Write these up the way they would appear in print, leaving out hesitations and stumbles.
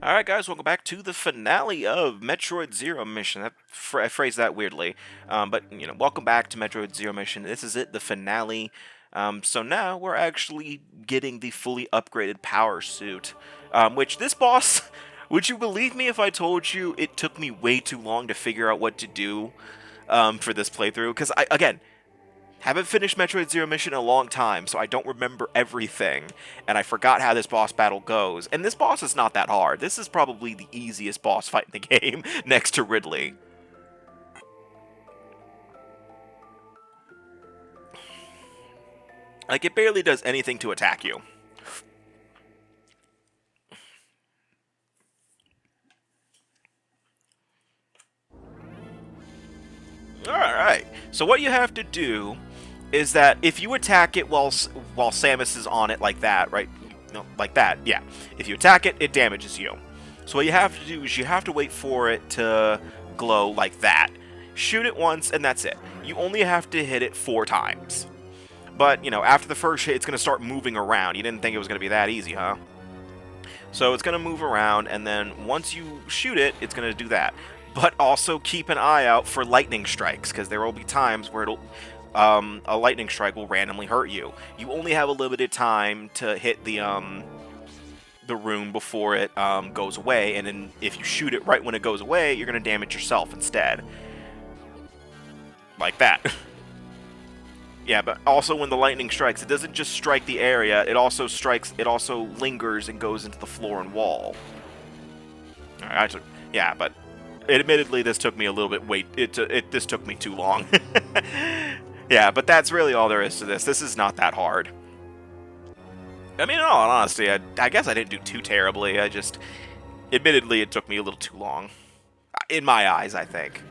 Alright guys, welcome back to the finale of Metroid Zero Mission. I phrased that weirdly. But welcome back to Metroid Zero Mission. This is it, the finale. So now we're actually getting the fully upgraded power suit. Which this boss, would you believe me if I told you it took me way too long to figure out what to do for this playthrough? Because, again, haven't finished Metroid Zero Mission in a long time, so I don't remember everything, and I forgot how this boss battle goes. And this boss is not that hard. This is probably the easiest boss fight in the game, next to Ridley. Like, it barely does anything to attack you. Alright, so what you have to do is that if you attack it while Samus is on it like that, right? No, like that, yeah. If you attack it, it damages you. So what you have to do is you have to wait for it to glow like that. Shoot it once, and that's it. You only have to hit it 4 times. But, after the first hit, it's going to start moving around. You didn't think it was going to be that easy, huh? So it's going to move around, and then once you shoot it, it's going to do that. But also keep an eye out for lightning strikes, because there will be times where a lightning strike will randomly hurt you. You only have a limited time to hit the room before it goes away, and then if you shoot it right when it goes away, you're going to damage yourself instead. Like that. Yeah, but also when the lightning strikes, it doesn't just strike the area, it also lingers and goes into the floor and wall. Alright, yeah, but admittedly this took me a little bit this took me too long. Yeah, but that's really all there is to this. This is not that hard. I mean, in all honesty, I guess I didn't do too terribly. Admittedly, it took me a little too long. In my eyes, I think.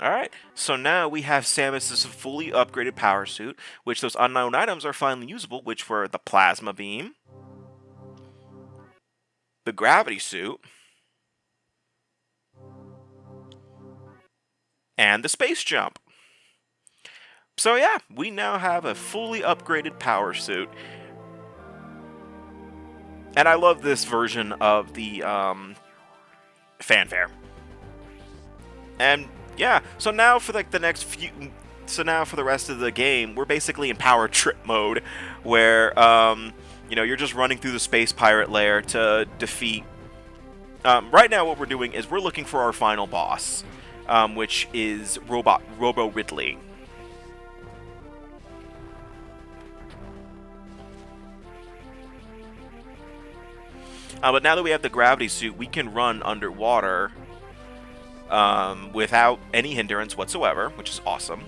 Alright, so now we have Samus's fully upgraded power suit, which those unknown items are finally usable, which were the plasma beam, the gravity suit, and the space jump. So yeah, we now have a fully upgraded power suit. And I love this version of the fanfare. And yeah, so now for like the next few, so now for the rest of the game, we're basically in power trip mode, where you're just running through the space pirate lair to defeat. Right now, what we're doing is we're looking for our final boss, which is ROBO Ridley. But now that we have the gravity suit, we can run underwater without any hindrance whatsoever, which is awesome.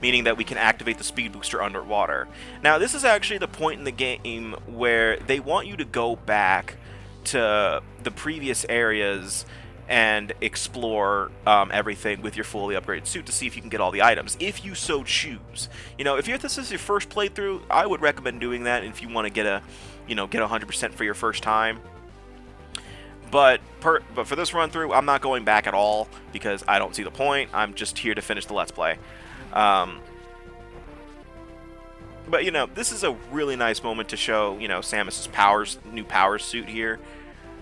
Meaning that we can activate the speed booster underwater. Now, this is actually the point in the game where they want you to go back to the previous areas and explore everything with your fully upgraded suit to see if you can get all the items, if you so choose. If this is your first playthrough, I would recommend doing that if you want to get 100% for your first time. But for this run through, I'm not going back at all because I don't see the point. I'm just here to finish the Let's Play. But this is a really nice moment to show Samus's new power suit here,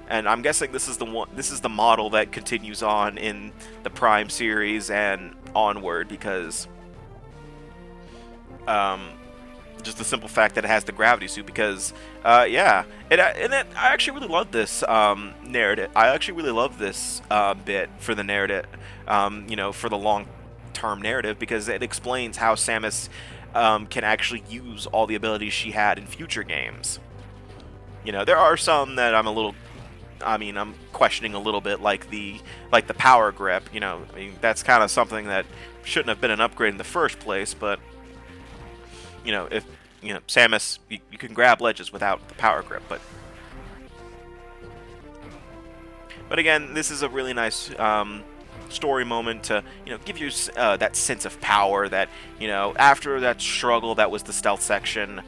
and I'm guessing this is the model that continues on in the Prime series and onward because just the simple fact that it has the gravity suit because I actually really love this narrative. I actually really love this bit for the narrative, for the long-term narrative, because it explains how Samus can actually use all the abilities she had in future games. There are some that I'm questioning a little bit, like the power grip. That's kind of something that shouldn't have been an upgrade in the first place, but if Samus, you can grab ledges without the power grip, but again, this is a really nice story moment to give you that sense of power that after that struggle that was the stealth section,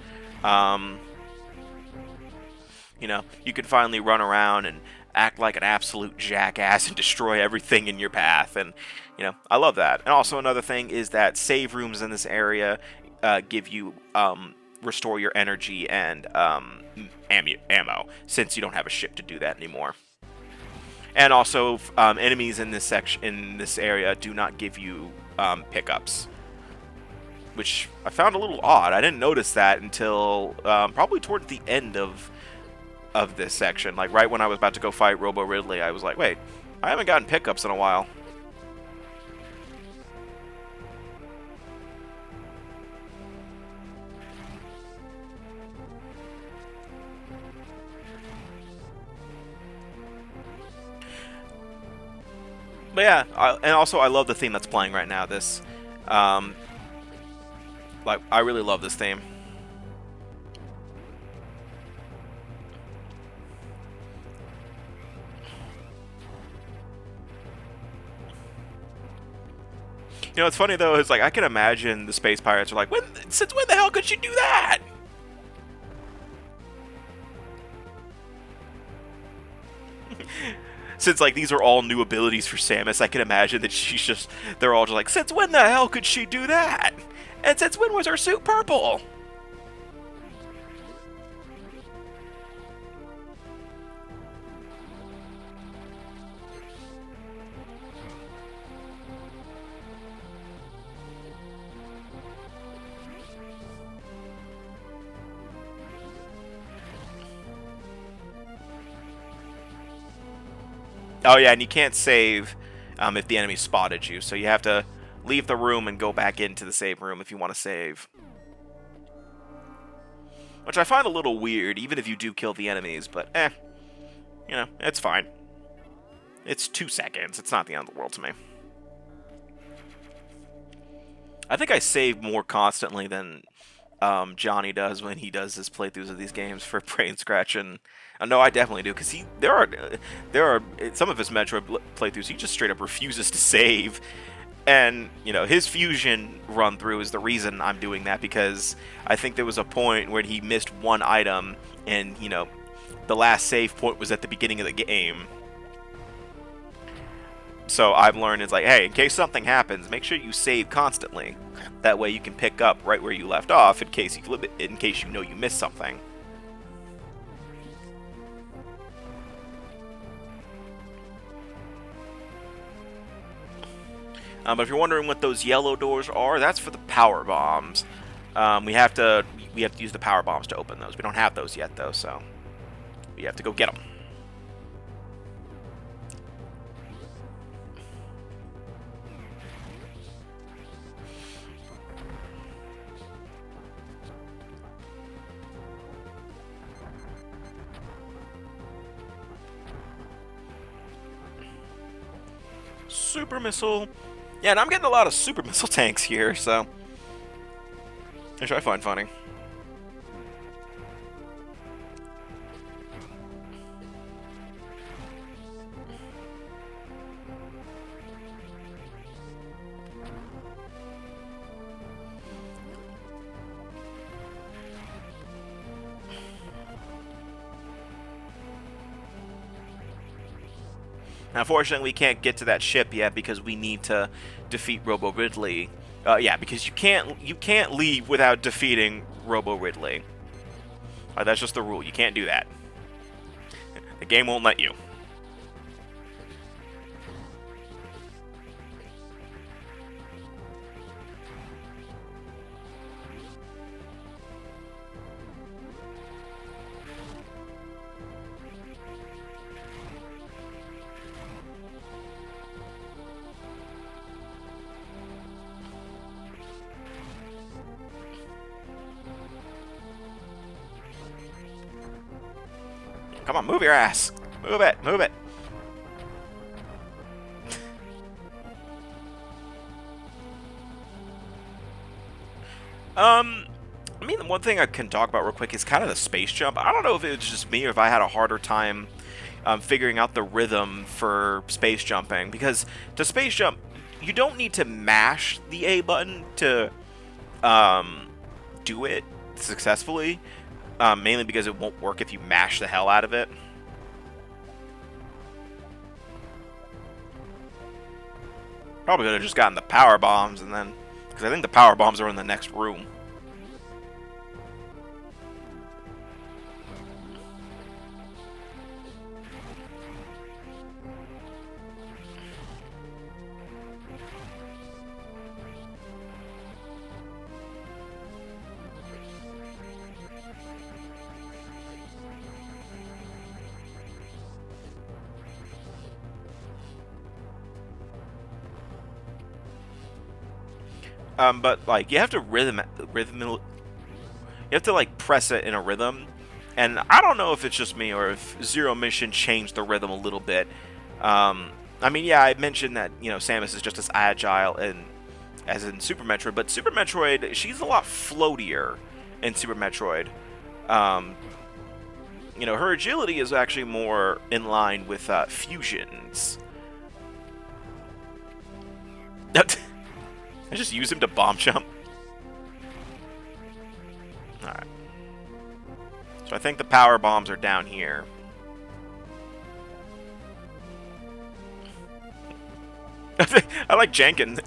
you can finally run around and act like an absolute jackass and destroy everything in your path, and You know, I love that. And also another thing is that save rooms in this area give you restore your energy and ammo, since you don't have a ship to do that anymore. And also, enemies in this section, in this area, do not give you pickups, which I found a little odd. I didn't notice that until probably towards the end of this section. Like right when I was about to go fight Robo Ridley, I was like, wait, I haven't gotten pickups in a while. But yeah, and also I love the theme that's playing right now. This, like, I really love this theme. You know, what's funny though is like I can imagine the space pirates are like, since when the hell could you do that? Since like these are all new abilities for Samus, I can imagine that they're all just like, since when the hell could she do that? And since when was her suit purple? Oh yeah, and you can't save if the enemy spotted you, so you have to leave the room and go back into the save room if you want to save. Which I find a little weird, even if you do kill the enemies, but you know, it's fine. It's 2 seconds, it's not the end of the world to me. I think I save more constantly than Johnny does when he does his playthroughs of these games for Brain Scratch, and no, I definitely do, because there are some of his Metroid playthroughs he just straight up refuses to save, and you know his fusion run through is the reason I'm doing that, because I think there was a point where he missed one item, and you know the last save point was at the beginning of the game. So I've learned it's like, hey, in case something happens, make sure you save constantly. That way you can pick up right where you left off in case you know you missed something. But if you're wondering what those yellow doors are, that's for the power bombs. We have to use the power bombs to open those. We don't have those yet though, so we have to go get them. Super missile. Yeah, and I'm getting a lot of super missile tanks here, so which I find funny. Unfortunately, we can't get to that ship yet because we need to defeat Robo Ridley. Yeah, because you can't leave without defeating Robo Ridley. That's just the rule. You can't do that. The game won't let you. Come on, move your ass. Move it, move it. I mean, the one thing I can talk about real quick is kind of the space jump. I don't know if it was just me or if I had a harder time figuring out the rhythm for space jumping, because to space jump, you don't need to mash the A button to do it successfully. Mainly because it won't work if you mash the hell out of it. Probably could have just gotten the power bombs and then... Because I think the power bombs are in the next room. But like you have to you have to like press it in a rhythm, and I don't know if it's just me or if Zero Mission changed the rhythm a little bit. I mean, yeah, I mentioned that Samus is just as agile and as in Super Metroid, but Super Metroid, she's a lot floatier in Super Metroid. Her agility is actually more in line with fusions. I just use him to bomb jump. Alright. So I think the power bombs are down here. I like Jenkins.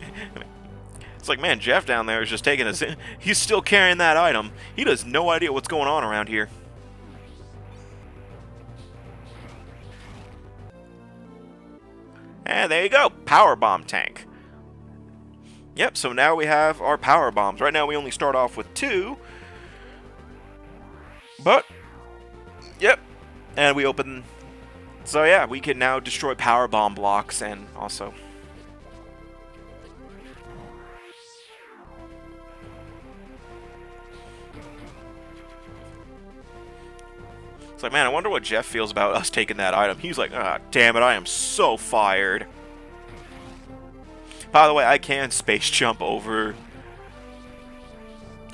It's like, man, Jeff down there is just taking us. He's still carrying that item. He has no idea what's going on around here. And there you go. Power bomb tank. Yep, so now we have our power bombs. Right now we only start off with 2. But, yep. And we open... So yeah, we can now destroy power bomb blocks and also... It's like, man, I wonder what Jeff feels about us taking that item. He's like, ah, damn it, I am so fired. By the way, I can space jump over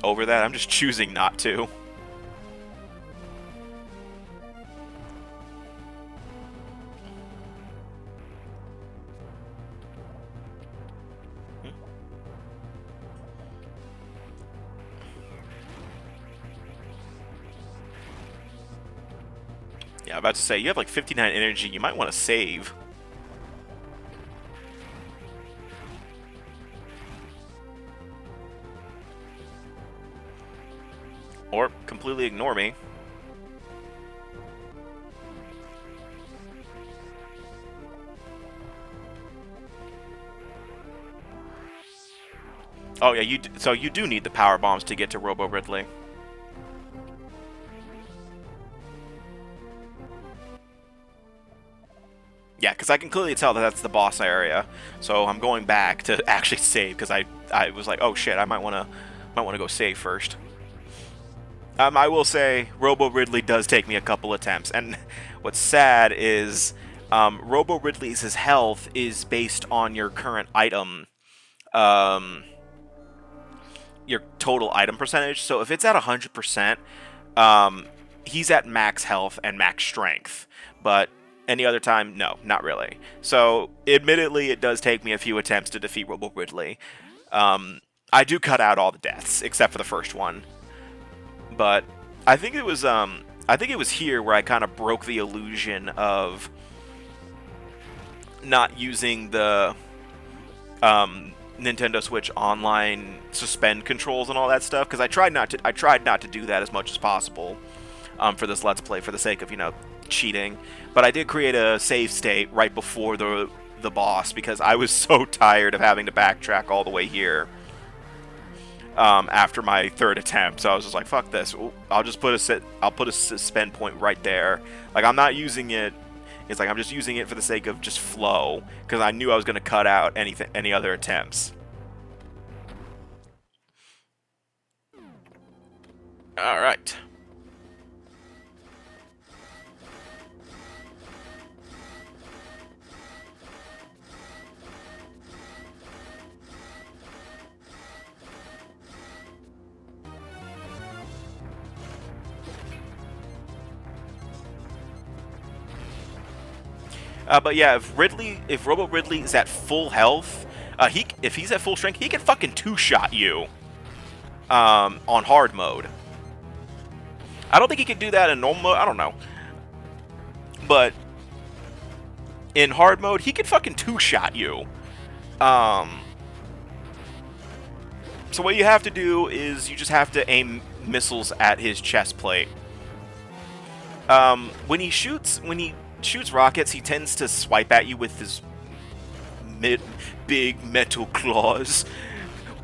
that. I'm just choosing not to. Yeah, I'm about to say, you have like 59 energy. You might want to save. Or completely ignore me. Oh yeah, so you do need the power bombs to get to Robo Ridley. Yeah, because I can clearly tell that that's the boss area. So I'm going back to actually save because I was like, oh shit, I might wanna go save first. I will say, Robo Ridley does take me a couple attempts, and what's sad is Robo Ridley's health is based on your current item, your total item percentage. So if it's at 100%, he's at max health and max strength, but any other time, no, not really. So admittedly, it does take me a few attempts to defeat Robo Ridley. I do cut out all the deaths except for the first one. But I think it was here where I kind of broke the illusion of not using the Nintendo Switch Online suspend controls and all that stuff, because I tried not to do that as much as possible for this Let's Play for the sake of cheating. But I did create a save state right before the boss because I was so tired of having to backtrack all the way here. After my third attempt, so I was just like, "Fuck this! I'll just put a suspend point right there. Like I'm not using it. It's like I'm just using it for the sake of just flow because I knew I was going to cut out any other attempts." All right. But yeah, if Robo Ridley is at full health, if he's at full strength, he can fucking two-shot you on hard mode. I don't think he can do that in normal mode. I don't know, but in hard mode, he can fucking two-shot you. Um, so what you have to do is you just have to aim missiles at his chest plate. When he shoots rockets, he tends to swipe at you with his big metal claws.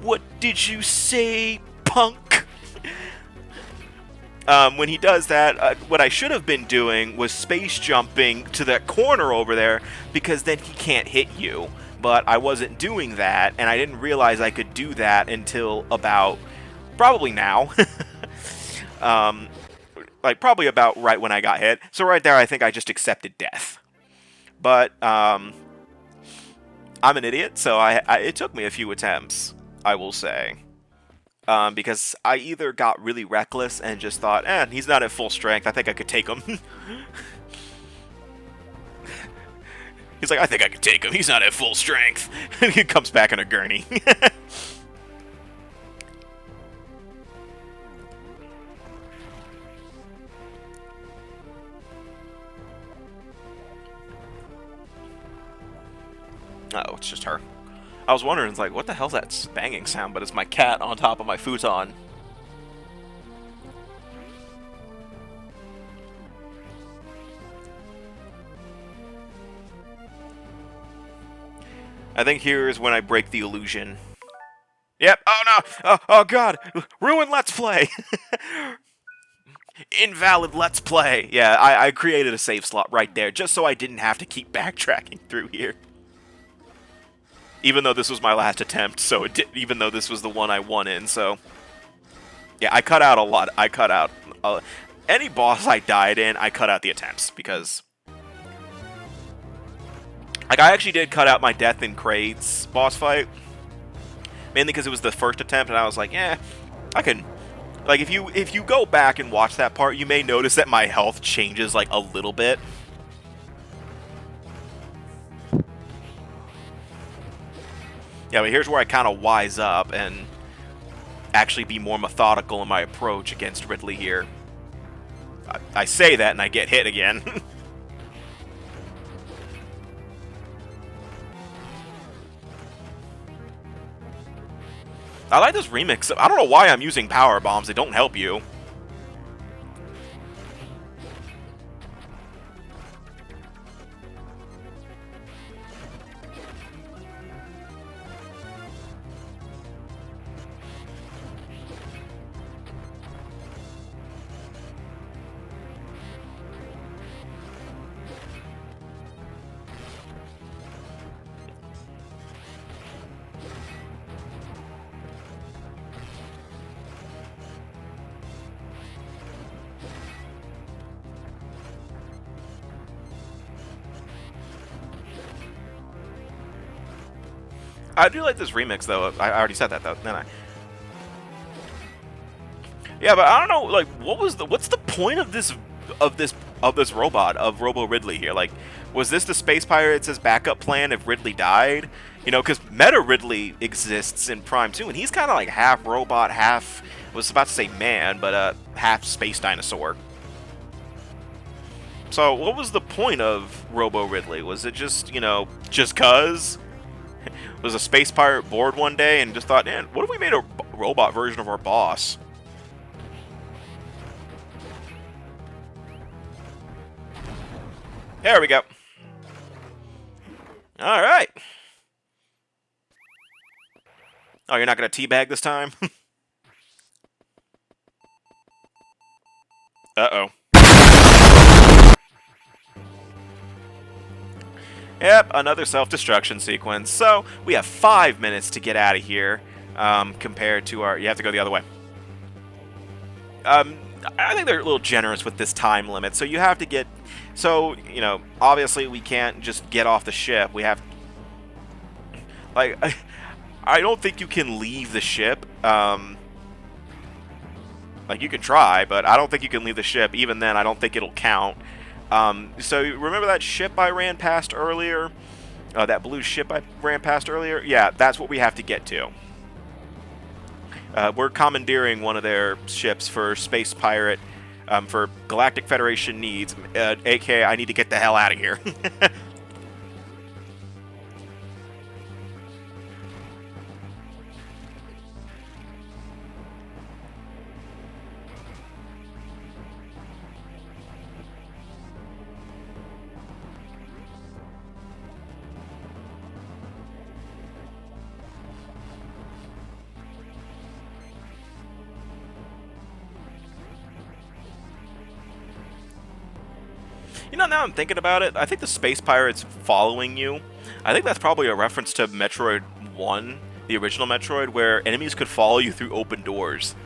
What did you say, punk? When he does that, what I should have been doing was space jumping to that corner over there, because then he can't hit you. But I wasn't doing that, and I didn't realize I could do that until about probably now. Like probably about right when I got hit. So right there, I think I just accepted death. But I'm an idiot, so it took me a few attempts, I will say. Because I either got really reckless and just thought, he's not at full strength, I think I could take him. He's like, I think I could take him, he's not at full strength. And he comes back in a gurney. Oh, it's just her. I was wondering, it's like, what the hell's that banging sound? But it's my cat on top of my futon. I think here is when I break the illusion. Yep. Oh no. Oh god. Ruin Let's Play. Invalid Let's Play. Yeah, I created a save slot right there just so I didn't have to keep backtracking through here. Even though this was my last attempt, so even though this was the one I won in, so... Yeah, I cut out a lot. I cut out... any boss I died in, I cut out the attempts, because... Like, I actually did cut out my death in Kraid's boss fight. Mainly because it was the first attempt, and I was like, I can... Like, if you go back and watch that part, you may notice that my health changes, like, a little bit. Yeah, but here's where I kind of wise up and actually be more methodical in my approach against Ridley here. I say that and I get hit again. I like this remix. I don't know why I'm using power bombs. They don't help you. I do like this remix, though. I already said that, though, didn't I? Yeah, but I don't know. Like, what's the point of this robot of Robo Ridley here? Like, was this the Space Pirates' backup plan if Ridley died? You know, because Meta Ridley exists in Prime 2, and he's kind of like half robot, half... I was about to say man, but half space dinosaur. So, what was the point of Robo Ridley? Was it just, you know, just 'cause? Was a space pirate bored one day and just thought, man, what if we made a robot version of our boss? There we go. Alright. Oh, you're not going to teabag this time? Uh-oh. Yep, another self-destruction sequence. So, we have 5 minutes to get out of here, compared to our... You have to go the other way. I think they're a little generous with this time limit, so you have to get... So, you know, obviously we can't just get off the ship. We have... Like, I don't think you can leave the ship. Like, you can try, but I don't think you can leave the ship. Even then, I don't think it'll count. So remember that ship I ran past earlier? That blue ship I ran past earlier? Yeah, that's what we have to get to. We're commandeering one of their ships for Space Pirate, for Galactic Federation needs, aka I need to get the hell out of here. You know, now I'm thinking about it, I think the space pirates following you, I think that's probably a reference to Metroid 1, the original Metroid, where enemies could follow you through open doors.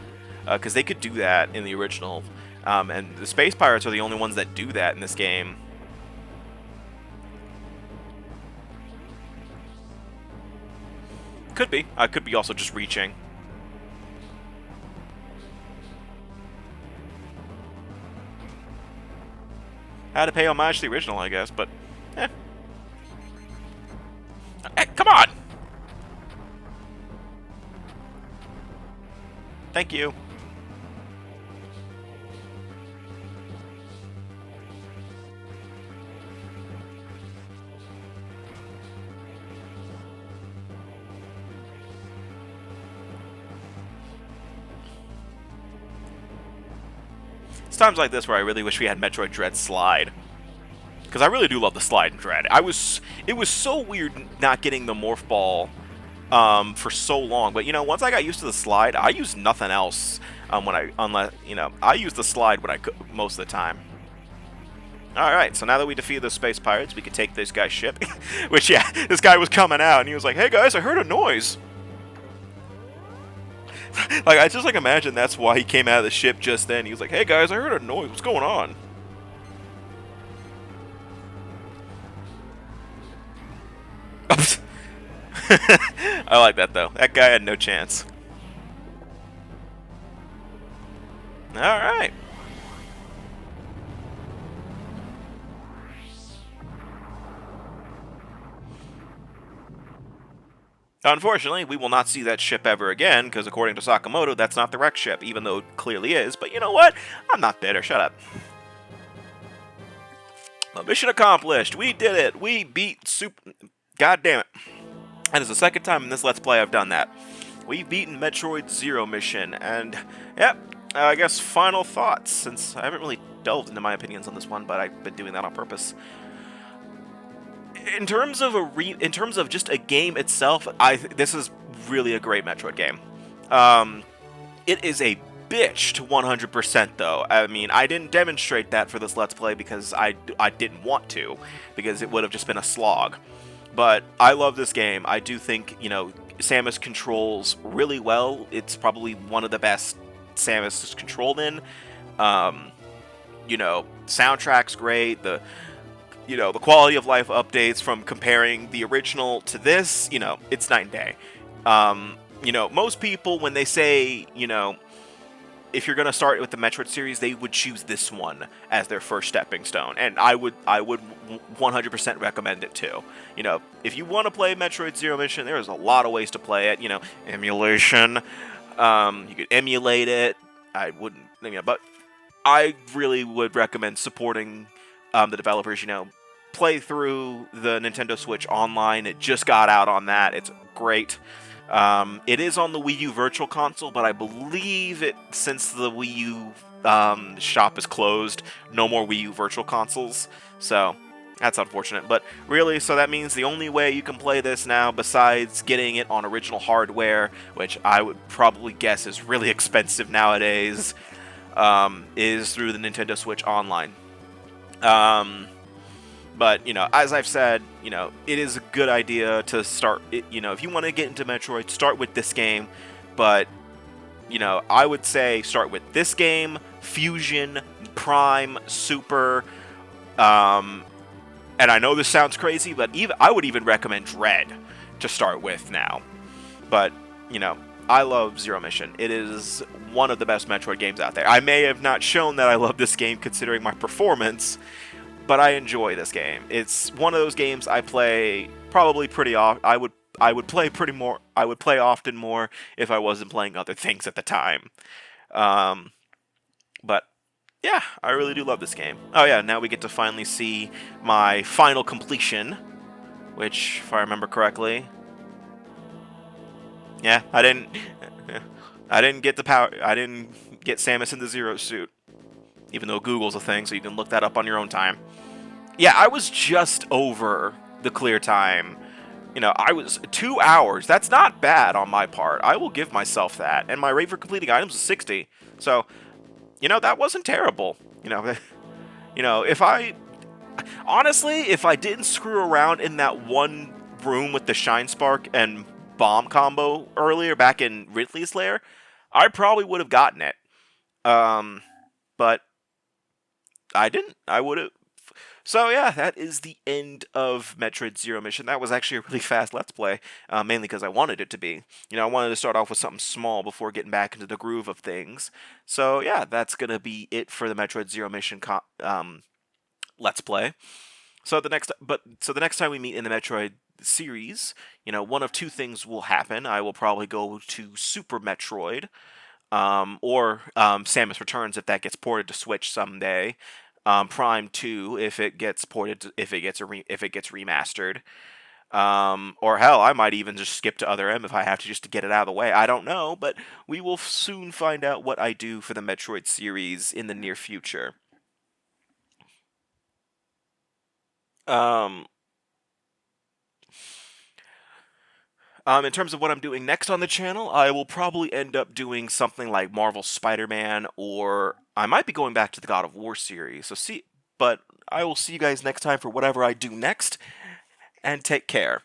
Because they could do that in the original. And the space pirates are the only ones that do that in this game. Could be. I could be also just reaching. Had to pay homage to the original, I guess, but eh. Hey, come on! Thank you. It's times like this where I really wish we had Metroid Dread Slide. Because I really do love the slide in Dread. It was so weird not getting the Morph Ball for so long. But, you know, once I got used to the slide, I used nothing else I used the slide when I could, most of the time. Alright, so now that we defeated the space pirates, we can take this guy's ship. Which, yeah, this guy was coming out, and he was like, hey guys, I heard a noise. Like, I just, like, imagine that's why he came out of the ship just then. He was like, hey guys, I heard a noise. What's going on? I like that, though. That guy had no chance. Alright. Unfortunately, we will not see that ship ever again, because according to Sakamoto, that's not the wreck ship, even though it clearly is. But you know what? I'm not bitter. Shut up. Well, mission accomplished. We did it. We beat Super... God damn it. That is the second time in this Let's Play I've done that. We've beaten Metroid Zero mission, and, yep, I guess final thoughts, since I haven't really delved into my opinions on this one, but I've been doing that on purpose. In terms of just a game itself, this is really a great Metroid game. It is a bitch to 100% though. I mean, I didn't demonstrate that for this Let's Play because I didn't want to, because it would have just been a slog. But I love this game. I do think, you know, Samus controls really well. It's probably one of the best Samus is controlled in. You know, soundtrack's great. The quality of life updates from comparing the original to this, you know, it's night and day. You know, most people, when they say, you know, if you're going to start with the Metroid series, they would choose this one as their first stepping stone. And I would 100% recommend it too. You know, if you want to play Metroid Zero Mission, there's a lot of ways to play it. You know, emulation. You could emulate it. I wouldn't, you know, but I really would recommend supporting the developers, you know, play through the Nintendo Switch Online. It just got out on that. It's great. It is on the Wii U Virtual Console, but I believe since the Wii U shop is closed, no more Wii U Virtual Consoles. So that's unfortunate. But really, so that means the only way you can play this now, besides getting it on original hardware, which I would probably guess is really expensive nowadays, is through the Nintendo Switch Online. But, you know, as I've said, you know, it is a good idea to start, you know, if you want to get into Metroid, start with this game. But, you know, I would say start with this game, Fusion, Prime, Super, and I know this sounds crazy, but I would even recommend Dread to start with now. But, you know, I love Zero Mission. It is one of the best Metroid games out there. I may have not shown that I love this game considering my performance, but I enjoy this game. It's one of those games I play probably pretty often. I would play often more if I wasn't playing other things at the time. But yeah, I really do love this game. Oh yeah, now we get to finally see my final completion, which, if I remember correctly, yeah, I didn't get the power. I didn't get Samus in the Zero suit, even though Google's a thing, so you can look that up on your own time. Yeah, I was just over the clear time. You know, I was 2 hours. That's not bad on my part. I will give myself that. And my rate for completing items is 60. So, you know, that wasn't terrible. You know, if I Honestly, if I didn't screw around in that one room with the Shine Spark and bomb combo earlier back in Ridley's lair, I probably would have gotten it. Um, but I didn't. I would have. So yeah, that is the end of Metroid Zero Mission. That was actually a really fast Let's Play, mainly because I wanted it to be. I wanted to start off with something small before getting back into the groove of things. So yeah, that's gonna be it for the Metroid Zero Mission Let's Play. So the next time we meet in the Metroid series, one of two things will happen. I will probably go to Super Metroid, or Samus Returns if that gets ported to Switch someday. Prime 2 if it gets ported if it gets remastered. Or hell, I might even just skip to Other M if I have to just to get it out of the way. I don't know, but we will soon find out what I do for the Metroid series in the near future. Um, in terms of what I'm doing next on the channel, I will probably end up doing something like Marvel Spider-Man, or I might be going back to the God of War series. But I will see you guys next time for whatever I do next, and take care.